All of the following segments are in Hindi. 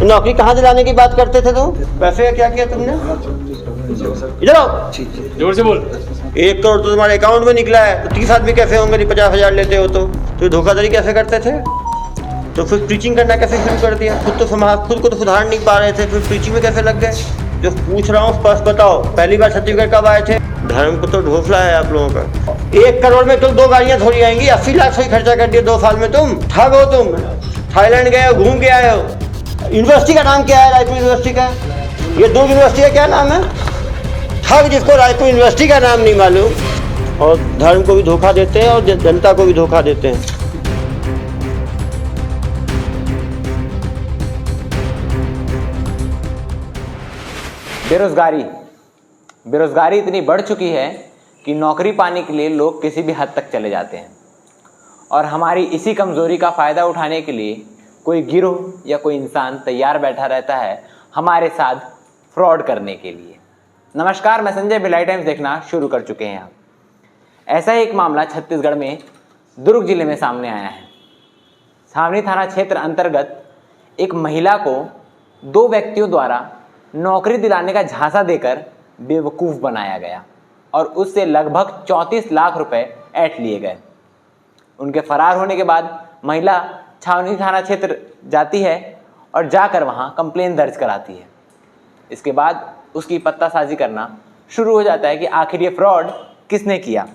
नौकरी कहाँ दिलाने की बात करते थे तुम? पैसे का क्या किया तुमने? इधर आओ, जोर से बोल। 1 करोड़ तो तुम्हारे अकाउंट में निकला है, तो 30 आदमी कैसे होंगे? 50,000 लेते हो तो धोखाधड़ी कैसे करते थे? तो फिर प्रीचिंग करना कैसे शुरू कर दिया? खुद को तो सुधार नहीं पा रहे थे, फिर प्रीचिंग में कैसे लग गए? जो पूछ रहा हूँ स्पष्ट बताओ, पहली बार छत्तीसगढ़ कब आए थे? धर्म को तो ढोसला है आप लोगों का। 1 करोड़ में तुम 2 गाड़ियाँ थोड़ी आएंगी, 80 लाख से खर्चा कर दिया 2 साल में। तुम ठग हो, तुम थाईलैंड गए हो, घूम के आए हो। यूनिवर्सिटी का नाम क्या है? रायपुर यूनिवर्सिटी का। ये 2 यूनिवर्सिटी का क्या नाम है? ठग जिसको रायपुर यूनिवर्सिटी का नाम नहीं मालूम, और धर्म को भी धोखा देते हैं और जनता को भी धोखा देते हैं। बेरोजगारी इतनी बढ़ चुकी है कि नौकरी पाने के लिए लोग किसी भी हद तक चले जाते हैं, और हमारी इसी कमज़ोरी का फ़ायदा उठाने के लिए कोई गिरोह या कोई इंसान तैयार बैठा रहता है हमारे साथ फ्रॉड करने के लिए। नमस्कार, मैं संजय, भिलाई टाइम्स देखना शुरू कर चुके हैं आप। ऐसा ही एक मामला छत्तीसगढ़ में दुर्ग जिले में सामने आया है। छावनी थाना क्षेत्र अंतर्गत एक महिला को 2 व्यक्तियों द्वारा नौकरी दिलाने का झांसा देकर बेवकूफ़ बनाया गया और उससे लगभग 34 लाख रुपए ऐंठ लिए गए। उनके फरार होने के बाद महिला छावनी थाना क्षेत्र जाती है और जाकर वहां कंप्लेन दर्ज कराती है। इसके बाद उसकी पत्तासाजी करना शुरू हो जाता है कि आखिर ये फ्रॉड किसने किया।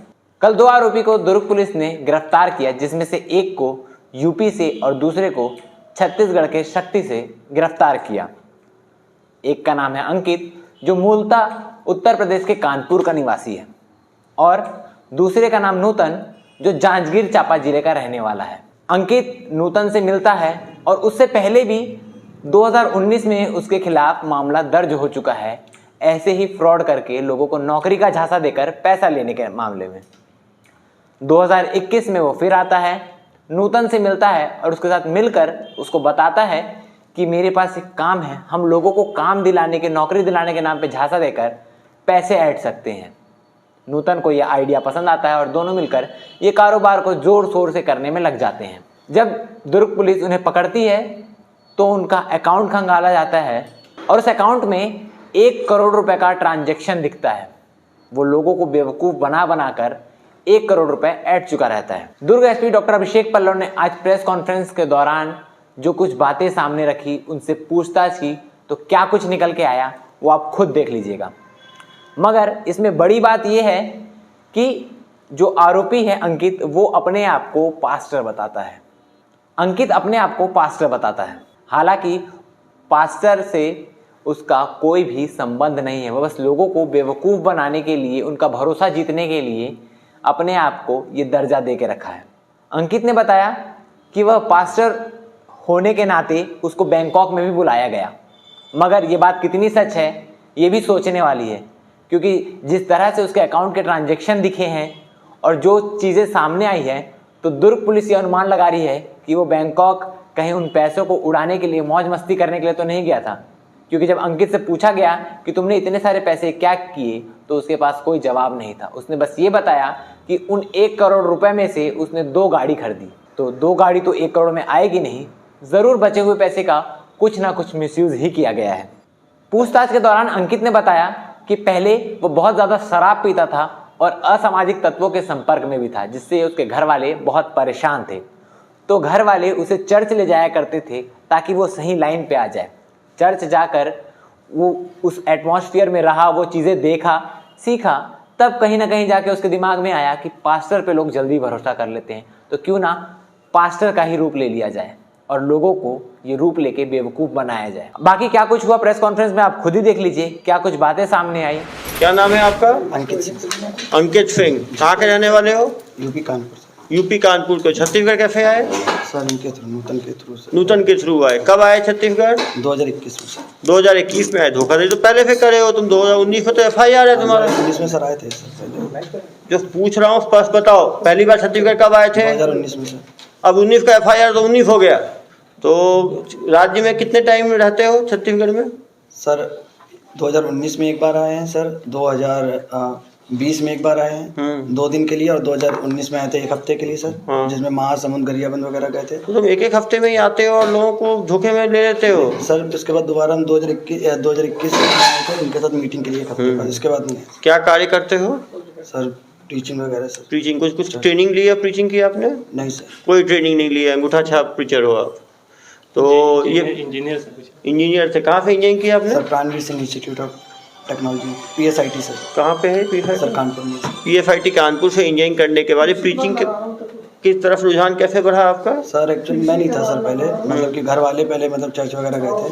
कल 2 आरोपी को दुर्ग पुलिस ने गिरफ्तार किया, जिसमें से एक को यूपी से और दूसरे को छत्तीसगढ़ के शक्ति से गिरफ्तार किया। एक का नाम है अंकित, जो मूलतः उत्तर प्रदेश के कानपुर का निवासी है, और दूसरे का नाम नूतन, जो जांजगीर चांपा जिले का रहने वाला है। अंकित नूतन से मिलता है और उससे पहले भी 2019 में उसके खिलाफ मामला दर्ज हो चुका है, ऐसे ही फ्रॉड करके लोगों को नौकरी का झांसा देकर पैसा लेने के मामले में। 2021 में वो फिर आता है, नूतन से मिलता है और उसके साथ मिलकर उसको बताता है कि मेरे पास एक काम है, हम लोगों को काम दिलाने के, नौकरी दिलाने के नाम पे झांसा देकर पैसे ऐंठ सकते हैं। नूतन को यह आइडिया पसंद आता है और दोनों मिलकर ये कारोबार को जोर शोर से करने में लग जाते हैं। जब दुर्ग पुलिस उन्हें पकड़ती है तो उनका अकाउंट खंगाला जाता है और उस अकाउंट में 1 करोड़ रुपए का ट्रांजैक्शन दिखता है। वो लोगों को बेवकूफ़ बना कर 1 करोड़ रुपए ऐंठ चुका रहता है। दुर्ग एसपी डॉक्टर अभिषेक पल्लव ने आज प्रेस कॉन्फ्रेंस के दौरान जो कुछ बातें सामने रखी, उनसे पूछताछ की, तो क्या कुछ निकल के आया वो आप खुद देख लीजिएगा। मगर इसमें बड़ी बात यह है कि जो आरोपी है अंकित, वो अपने आप को पास्टर बताता है। अंकित अपने आप को पास्टर बताता है, हालांकि पास्टर से उसका कोई भी संबंध नहीं है। वो बस लोगों को बेवकूफ़ बनाने के लिए, उनका भरोसा जीतने के लिए अपने आप को ये दर्जा दे के रखा है। अंकित ने बताया कि वह पास्टर होने के नाते उसको बैंकॉक में भी बुलाया गया, मगर ये बात कितनी सच है ये भी सोचने वाली है, क्योंकि जिस तरह से उसके अकाउंट के ट्रांजैक्शन दिखे हैं और जो चीज़ें सामने आई हैं, तो दुर्ग पुलिस ये अनुमान लगा रही है कि वो बैंकॉक कहीं उन पैसों को उड़ाने के लिए, मौज मस्ती करने के लिए तो नहीं गया था। क्योंकि जब अंकित से पूछा गया कि तुमने इतने सारे पैसे क्या किए, तो उसके पास कोई जवाब नहीं था। उसने बस ये बताया कि उन 1 करोड़ रुपए में से उसने 2 गाड़ी खरीदी। तो 2 गाड़ी तो 1 करोड़ में आएगी नहीं, ज़रूर बचे हुए पैसे का कुछ ना कुछ मिसयूज़ ही किया गया है। पूछताछ के दौरान अंकित ने बताया कि पहले वो बहुत ज़्यादा शराब पीता था और असामाजिक तत्वों के संपर्क में भी था, जिससे उसके घर वाले बहुत परेशान थे। तो घर वाले उसे चर्च ले जाया करते थे ताकि वो सही लाइन पे आ जाए। चर्च जाकर वो उस एटमॉस्फेयर में रहा, वो चीज़ें देखा, सीखा, तब कहीं ना कहीं जाके उसके दिमाग में आया कि पास्टर पे लोग जल्दी भरोसा कर लेते हैं, तो क्यों ना पास्टर का ही रूप ले लिया जाए और लोगों को ये रूप लेके बेवकूफ़ बनाया जाए। बाकी क्या कुछ हुआ प्रेस कॉन्फ्रेंस में आप खुद ही देख लीजिए, क्या कुछ बातें सामने आई। क्या नाम है आपका? अंकित सिंह। अंकित सिंह। कहाँ के रहने वाले हो? यूपी कानपुर से। यूपी कानपुर के। छत्तीसगढ़ कैसे आए? सर इनके थ्रू, नूतन के थ्रू से। नूतन के थ्रू आए। कब आए छत्तीसगढ़? 2021 में सर। 2021 में आए। धोखाधड़ी तो पहले से करे हो तुम। 2019 में तो FIR है तुम्हारा। 2019 में सर आए थे सर पहले। जो पूछ रहा हूँ स्पष्ट बताओ, पहली बार छत्तीसगढ़ कब आए थे? 2019 में सर। अब 19 का FIR तो 19 हो गया। तो राज्य में कितने टाइम रहते हो छत्तीसगढ़ में? सर 2019 में एक बार आए हैं सर, 20 में एक बार आए हैं 2 दिन के लिए, और 2019 में आए थे 1 हफ्ते के लिए सर, जिसमें महासमुंद गरियाबंद वगैरह गए थे। तो तुम एक हफ्ते में ही आते हो और लोगों को धोखे में ले लेते हो सर। उसके बाद दोबारा हम 2021 में आए थे उनके साथ मीटिंग के लिए 1 हफ्ते बाद, इसके बाद नहीं। क्या कार्य करते हो सर टीचिंग वगैरह सर। प्रीचिंग कुछ ट्रेनिंग ली है प्रीचिंग की आपने नहीं सर। कोई ट्रेनिंग नहीं ली है अंगूठा छाप प्रीचर हो आप तो ये इंजीनियर थे कहाँ से इंजीनियरिंग किया आपने sir Pranveer Singh institute of technology PSIT sir. कहाँ पे है सर कानपुर में। PSIT कानपुर से इंजीनियरिंग करने के बाद प्रीचिंग की तरफ रुझान कैसे बढ़ा आपका सर एक्चुअली मैं नहीं था सर पहले, मतलब कि घर वाले पहले मतलब चर्च वगैरह गए थे,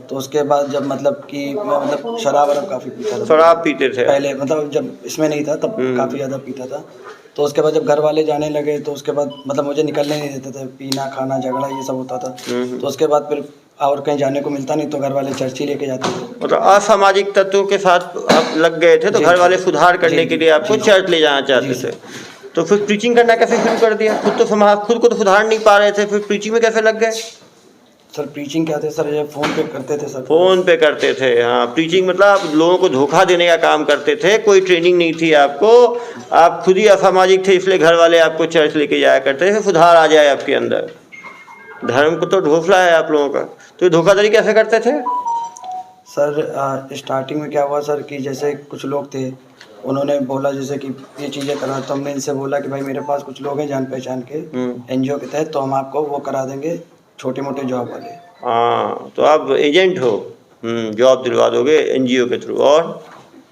तो उसके बाद जब मतलब कि मैं मतलब शराब वराब काफ़ी पीता था। शराब पीते थे पहले, मतलब जब इसमें नहीं था तब काफ़ी ज़्यादा पीता था। तो उसके बाद जब घर वाले जाने लगे तो उसके बाद मतलब मुझे निकलने नहीं देते थे, पीना खाना झगड़ा ये सब होता था। तो उसके बाद फिर और कहीं जाने को मिलता नहीं तो घर वाले चर्च ही लेके जाते थे। मतलब असामाजिक तत्वों के साथ आप लग गए थे तो घर वाले सुधार करने के लिए आपको चर्च ले जाना चाहते थे, तो फिर प्रीचिंग करना कैसे शुरू कर दिया? खुद को तो सुधार नहीं पा रहे थे, फिर प्रीचिंग में कैसे लग गए? सर प्रीचिंग क्या थे सर, ये फ़ोन पे करते थे सर। फ़ोन पे करते थे, हाँ। प्रीचिंग मतलब आप लोगों को धोखा देने का काम करते थे, कोई ट्रेनिंग नहीं थी आपको, आप खुद ही असामाजिक थे इसलिए घर वाले आपको चर्च लेके जाया करते थे, सुधार आ जाए आपके अंदर। धर्म को तो ढोसला है आप लोगों का, तो ये धोखाधड़ी कैसे करते थे? सर स्टार्टिंग में क्या हुआ सर कि जैसे कुछ लोग थे, उन्होंने बोला जैसे कि ये चीज़ें करा, तो हमने इनसे बोला कि भाई मेरे पास कुछ लोग हैं जान पहचान के NGO के तहत, तो हम आपको वो करा देंगे छोटे मोटे जॉब वाले। हाँ, तो आप एजेंट हो, जॉब दिलवा दोगे NGO के थ्रू। और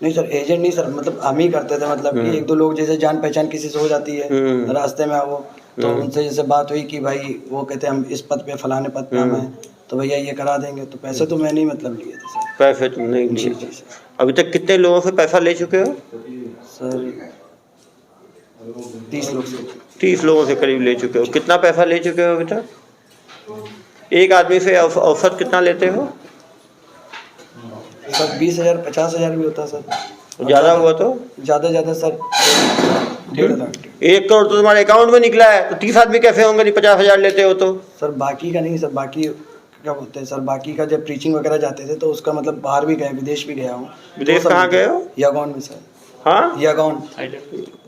नहीं सर एजेंट नहीं सर, मतलब हम ही करते थे, मतलब कि 1-2 लोग जैसे जान पहचान किसी से हो जाती है रास्ते में वो, तो उनसे जैसे बात हुई कि भाई वो कहते हम इस पद पे फलाने पद पे हम हैं, तो भैया ये करा देंगे। तो पैसे तो मैंने ही मतलब लिए थे सर। पैसे तुम नहीं लिए? अभी तक कितने लोगों से पैसा ले चुके हो? सर 30 लोग से। 30 लोगों से करीब ले चुके हो। कितना पैसा ले चुके हो अभी तक? एक आदमी से औसत कितना लेते हो? सर 20,000 50,000 भी होता सर। ज़्यादा हुआ तो? ज़्यादा सर 1.5 लाख। 1 करोड़ तो तुम्हारे अकाउंट में निकला है, तो 30 आदमी कैसे होंगे नहीं 50,000 लेते हो तो? सर बाकी का नहीं सर, बाकी क्या बोलते हैं सर, बाकी का जब प्रीचिंग वगैरह जाते थे तो उसका मतलब बाहर भी गए, विदेश भी गया हूँ। विदेश कहाँ गए हो? यागोन में सर। हाँ, यागोन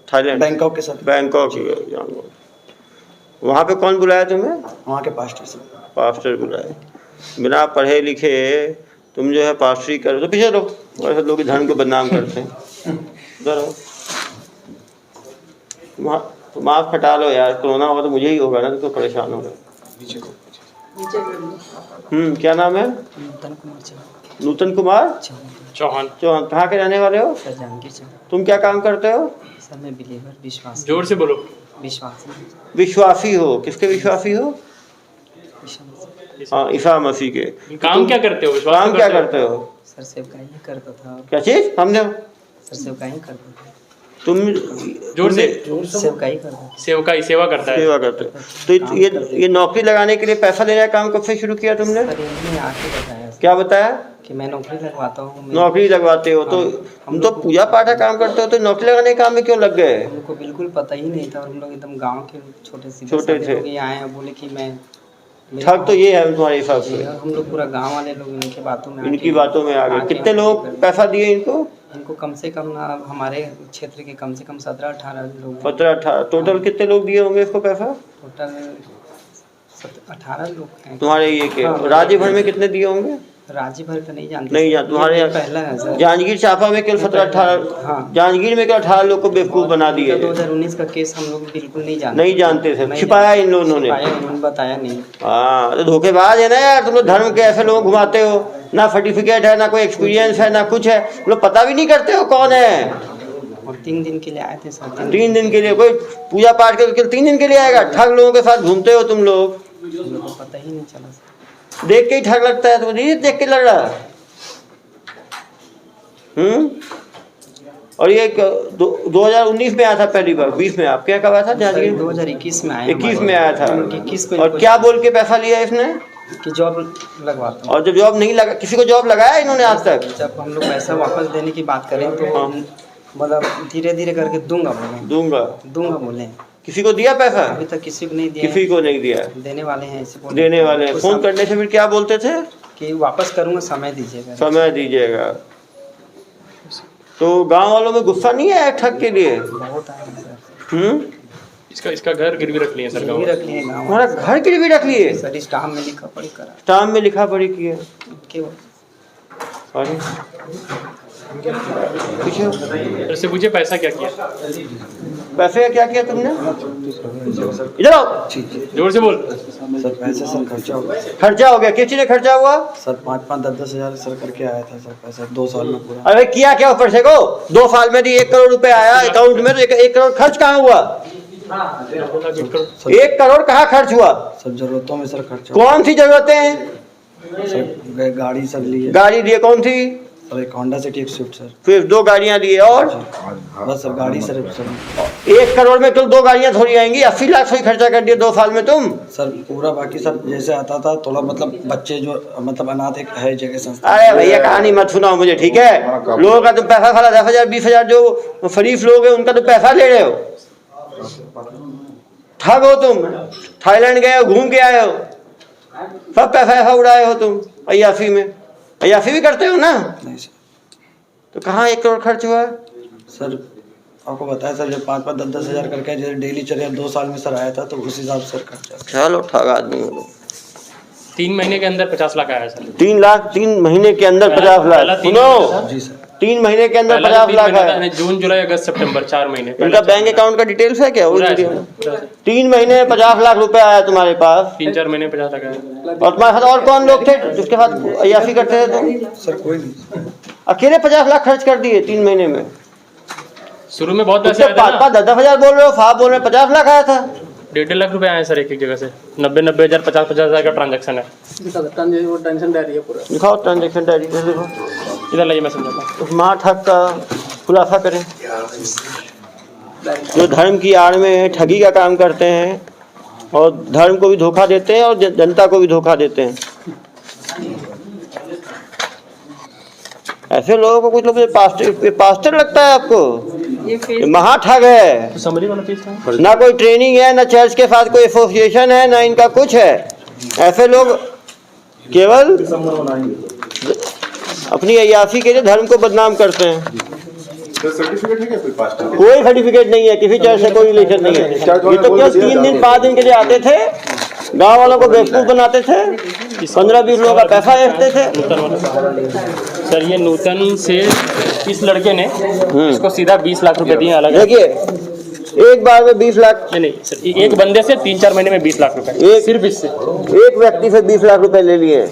थाईलैंड, बैंकॉक के सर। बैंकॉक। वहाँ पे कौन बुलाया तुम्हें? वहाँ के पास्टर सर। पास्टर बुलाए। बिना पढ़े लिखे तुम जो है पास्टरी करो तो पीछे रहो, ऐसे लोग धर्म को बदनाम करते हैं। उधर रहो, तुम मास्क हटा लो यार, कोरोना होगा तो मुझे ही होगा ना, तो परेशान होगा। क्या नाम है? नूतन कुमार चौहान। कहाँ के रहने वाले हो? सर जांगीर चौक। तुम क्या काम करते हो? सर मैं बिलीवर विश्वास। जोर से बोलो। विश्वासी हो? किसके विश्वासी हो? हाँ, ईसा मसीह के। काम क्या करते हो? काम क्या करते हो? सर सेवकाई करता था। क्या चीज? हमने सर सेवकाई करता था। तुम जोर से। सेवकाई करता। सेवकाई सेवा करता है। सेवा करते हो। तो ये नौकरी लगाने के लिए पैसा लेने का काम कब से शुरू किया तुमने? सर इन्होंने आके बताया सर क्या बताया? कि मैं नौकरी लगवाता हूँ। नौकरी लगवाते हो? तो हम तो पूजा पाठ का काम करते हो, तो नौकरी लगाने के काम में क्यों लग गए? हमको बिल्कुल पता ही नहीं था, और हम लोग एकदम गाँव के छोटे थे। लोग आए हैं, बोले कि मैं ठग तो ये है तुम्हारे हिसाब से? हम लोग पूरा गाँव वाले लोग इनकी बातों में आ गए। कितने लोग पैसा दिए इनको? इनको कम से कम ना हमारे क्षेत्र के कम से कम 17-18 लोग। 17-18 टोटल कितने लोग दिए होंगे इसको पैसा? टोटल 18 लोग हैं तुम्हारे ये के। राज्य भर में कितने दिए होंगे? राज्य भर का नहीं जानते। नहीं जान तुम्हारे पहला है सर। जांजगीर चांपा में केवल 17-18। हाँ। जांजगीर में केवल 18 लोग को बेवकूफ बना दिए। 2019 का केस हम लोग बिल्कुल नहीं जानते। नहीं जानते थे, छिपाया इन लोगों ने। इन्होंने बताया नहीं। हाँ, तो धोखेबाज है ना यार तुम लोग। धर्म के ऐसे लोग घुमाते हो, ना सर्टिफिकेट है, ना कोई एक्सपीरियंस है, ना कुछ है, लोग पता भी नहीं करते हो कौन है। और 3 दिन के लिए आए थे सर। 3 दिन के लिए? कोई पूजा पाठ करके 3 दिन के लिए आएगा? ठग लोगों के साथ घूमते हो तुम लोग। पता ही नहीं चला सर। देख के ही ठग लगता है, तो नहीं देख के लग रहा है। और ये 2019 में आया था पहली बार। 20 में आप क्या कब आया था? जांजगीर 2021 में आया। 21 में आया था। 21 में। और क्या बोल के पैसा लिया इसने? कि जॉब लगवाता हूँ। और जब जॉब नहीं लगा, किसी को जॉब लगाया इन्होंने आज तक? जब हम लोग पैसा वापस देने की बात करें तो मतलब धीरे धीरे करके दूंगा बोले। किसी को दिया पैसा? अभी तक किसी को नहीं दिया। किसी को नहीं दिया। देने वाले हैं ऐसे देने वाले हैं। फोन करने से फिर क्या बोलते थे? कि वापस करूँगा, समय दीजिएगा। समय दीजिएगा। तो गांव वालों में गुस्सा नहीं है ठग के लिए? बहुत आए सर। इसका घर गिरवी रख लिया सर गाँव गिरवी रख लिए गाँव हमारा घर गिरवी रख लिए? सर स्टाम्प में लिखा पड़ी करा स्टाम्प में लिखा पड़ी की है। केवल अरे पीछे उससे पूछे पैसा क्या किया? पैसे का क्या किया तुमने? इधर आओ, जोर से बोल। सर पैसे सर खर्चा हो गया खर्चा हो गया। किस चीज़ में खर्चा हुआ? सर 5-10 हज़ार सर करके आया था सर पैसा 2 साल में पूरा। अरे किया क्या ऊपर से को? 2 साल में भी 1 करोड़ रुपए आया अकाउंट में, तो 1 करोड़ खर्च कहाँ हुआ? 1 करोड़ कहाँ खर्च हुआ? सब जरूरतों में सर खर्चा कौन सी जरूरतें हैं? सर गाड़ी सर लिए गाड़ी लिए? कौन सी? सर एक होंडा सिटी एक स्विफ्ट सर। फिर 2 गाड़ियां लिए और बस सर गाड़ी सर 1 करोड़ में तुम 2 गाड़ियां थोड़ी आएंगी। 80 लाख से खर्चा कर दिए 2 साल में तुम। सर पूरा बाकी सर जैसे आता था थोड़ा मतलब बच्चे जो मतलब अनाथ एक है जगह संस्था। अरे भैया कहानी मत सुनाओ मुझे, ठीक है? लोगों का तुम पैसा साला 10,000 20,000 जो शरीफ लोग हैं उनका तो पैसा ले रहे हो। ठग हो तुम। थाईलैंड गए हो, घूम के आए हो, सब पैसा ऐसा उड़ाए हो तुम अय्यासी में। अय्यासी भी करते हो ना? नहीं सर। तो कहाँ 1 करोड़ खर्च हुआ? सर आपको बताया सर जब 5-10 हज़ार करके जैसे डेली चले 2 साल में सर आया था तो उस हिसाब से सर खर्चा। चलो ठग आदमी हो। 3 महीने के अंदर 50 लाख आया सर। 3 लाख 3 महीने के अंदर 50 लाख। सुनो, जी सर 3 महीने के अंदर 50 लाख है। जून जुलाई अगस्त सितंबर 4 महीने। इनका बैंक अकाउंट का डिटेल्स है क्या? वो पूरा है वीडियो सर, में पूरा है। 3 महीने में 50 लाख रुपए आया तुम्हारे पास। 3-4 महीने 50 लाख आया। और तुम्हारे साथ और कौन लोग थे जिसके साथ अय्यासी करते थे तुम? सर कोई नहीं। अकेले 50 लाख खर्च कर दिए 3 महीने में। शुरू में बहुत पैसे आए थे ना। 5-10 हजार बोल रहे हो, साहब बोल रहे हैं 50 लाख आया था। 1.5 लाख रुपए आए सर एक जगह से। 90 हज़ार 50 हज़ार का ट्रांजैक्शन है। दिखाओ ट्रांजेक्शन डायरी देखो। इधर लाइए मैं समझाता हूँ। स्मार्ट ठग का खुलासा करें जो धर्म की आड़ में ठगी का काम करते हैं और धर्म को भी धोखा देते हैं और जनता को भी धोखा देते हैं। ऐसे लोगों को कुछ लोग पास्टर लगता है आपको? ये महा ठग है। समरी वाला पीस था। ना कोई ट्रेनिंग है, ना चर्च के साथ कोई एसोसिएशन है, ना इनका कुछ है। ऐसे लोग केवल अपनी अय्यासी के लिए धर्म को बदनाम करते हैं। कोई सर्टिफिकेट नहीं है, किसी चर्च से कोई रिलेशन नहीं है। ये तो क्या 3 दिन 5 दिन के लिए आते थे, गांव वालों को बेवकूफ बनाते थे, 15-20 लोगों का पैसा ऐंठते थे। सर ये नूतन से इस लड़के ने इसको सीधा 20 लाख रुपए दिए अलग। देखिए एक बार में 20 लाख नहीं सर, एक बंदे से 3-4 महीने में 20 लाख रुपए सिर्फ इससे। एक व्यक्ति से 20 लाख रुपए ले लिए।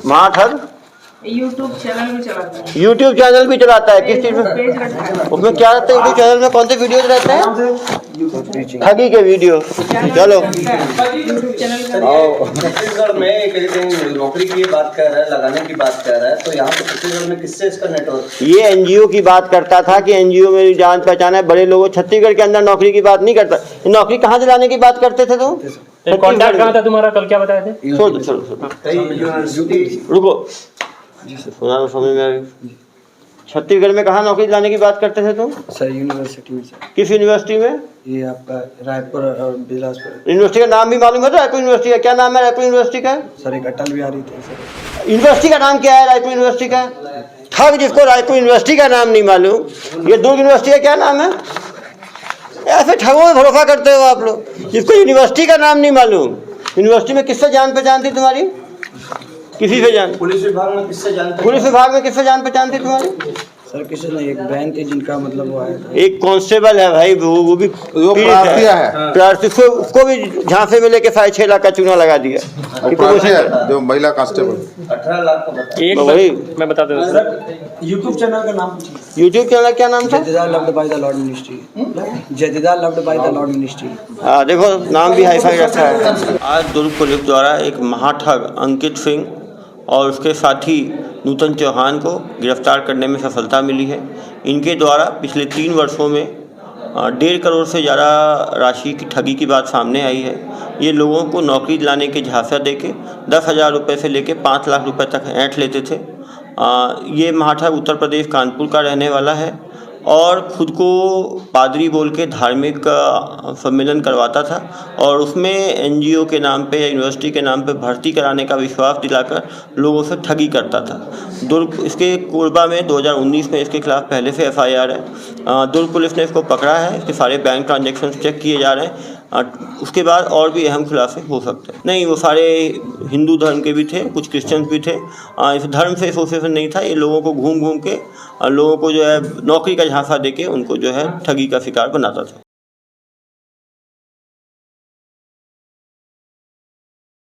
महाठग यूट्यूब चैनल भी चलाता है। यूट्यूब चैनल भी चलाता है। किस चीज में? उसमें क्या रहता है? यूट्यूब चैनल में कौन से वीडियोज रहते हैं? ठगी के वीडियो। चलो यूट्यूब चैनल का छत्तीसगढ़ में एक नौकरी की बात कर रहा है, लगाने की बात कर रहा है, तो यहाँ पे छत्तीसगढ़ में किससे इसका नेटवर्क? ये एनजीओ की बात करता था कि एनजीओ मेरी जान पहचान है, बड़े लोगों। छत्तीसगढ़ के अंदर नौकरी की बात नहीं करता। नौकरी कहाँ से लाने की बात करते थे तुम? कॉन्टैक्ट कहाँ था तुम्हारा? कल क्या बताए थे? रुको, सुना समझ में आ गई। छत्तीसगढ़ में कहाँ नौकरी लाने की बात करते थे तुम? सर यूनिवर्सिटी में सर। किस यूनिवर्सिटी में? ये आपका रायपुर और बिलासपुर। यूनिवर्सिटी का नाम भी मालूम है? रायपुर यूनिवर्सिटी का क्या नाम है? रायपुर यूनिवर्सिटी का सर एक अटल बिहारी थे सर। यूनिवर्सिटी का नाम क्या है? रायपुर यूनिवर्सिटी का। ठग जिसको रायपुर यूनिवर्सिटी का नाम नहीं मालूम। ये दुर्ग यूनिवर्सिटी का क्या नाम है? ऐसे ठगों में भरोसा करते हो आप लोग, जिसको यूनिवर्सिटी का नाम नहीं मालूम। यूनिवर्सिटी में किससे जान पहचान थी तुम्हारी? किसी से जान? पुलिस विभाग में किससे जानते? पुलिस विभाग में किससे जान पहचान थी तुम्हारी? सर किसी ने एक बहन थी जिनका मतलब वो आया था। एक कांस्टेबल है भाई, वो भी प्रार्थी है। प्रार्थी उसको भी झांसे में लेके 6.5 लाख का चूना लगा दिया। जो महिला कांस्टेबल 18 लाख का बता। एक वही मैं बता देता हूँ सर। यूट्यूब चैनल का नाम यूट्यूब चैनल क्या नाम था? Jadida loved by the lord ministry. Jadida loved by the lord ministry. हाँ देखो नाम भी हाईफाई रखा है। आज दुर्ग पुलिस द्वारा एक महाठग अंकित सिंह और उसके साथी नूतन चौहान को गिरफ्तार करने में सफलता मिली है। इनके द्वारा पिछले 3 वर्षों में 1.5 करोड़ से ज़्यादा राशि की ठगी की बात सामने आई है। ये लोगों को नौकरी दिलाने के झांसा देके 10,000 रुपये से लेके 5 लाख रुपए तक ऐंठ लेते थे। ये महाठग उत्तर प्रदेश कानपुर का रहने वाला है और खुद को पादरी बोल के धार्मिक सम्मेलन करवाता था और उसमें एनजीओ के नाम पे या यूनिवर्सिटी के नाम पे भर्ती कराने का विश्वास दिलाकर लोगों से ठगी करता था। दुर्ग इसके कोरबा में 2019 में इसके खिलाफ पहले से FIR है। दुर्ग पुलिस ने इसको पकड़ा है, इसके सारे बैंक ट्रांजेक्शन चेक किए जा रहे हैं। उसके बाद और भी अहम खुलासे हो सकते हैं। नहीं, वो सारे हिंदू धर्म के भी थे, कुछ क्रिश्चियंस भी थे। इस धर्म से एसोसिएशन नहीं था, ये लोगों को घूम घूम के लोगों को जो है नौकरी का झांसा देके उनको जो है ठगी का शिकार बनाता था।